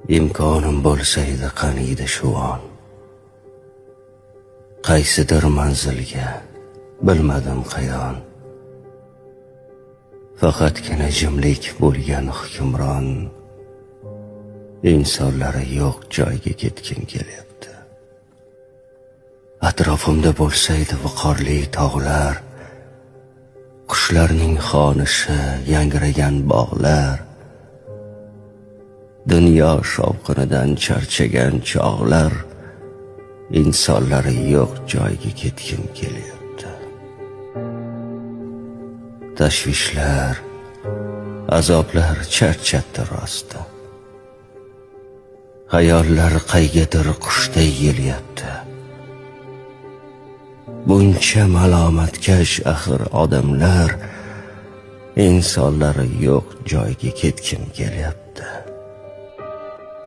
imkonim bo'lsa edi qaniydi shu on. Qaysidir manzilga bilmadim qayon. Faqatgina jimlik bo'lgan hukmron. İnsanlara yo'q joyga ketgim kelyapti. Atrofimda bo'lsaydi viqorli tog'lar, qushlarning xonishi, yangragan bog'lar, dunyo shovqinidan charchagan chog'lar, insonlari yo'q joyga ketgim kelyapti. Tashvishlar, azoblar charchatdi rosti. Hayollar qaygadir qushday yelyapti. Buncha malomatkash axir odamlar, insonlari yo'q joyga ketgim kelyapti.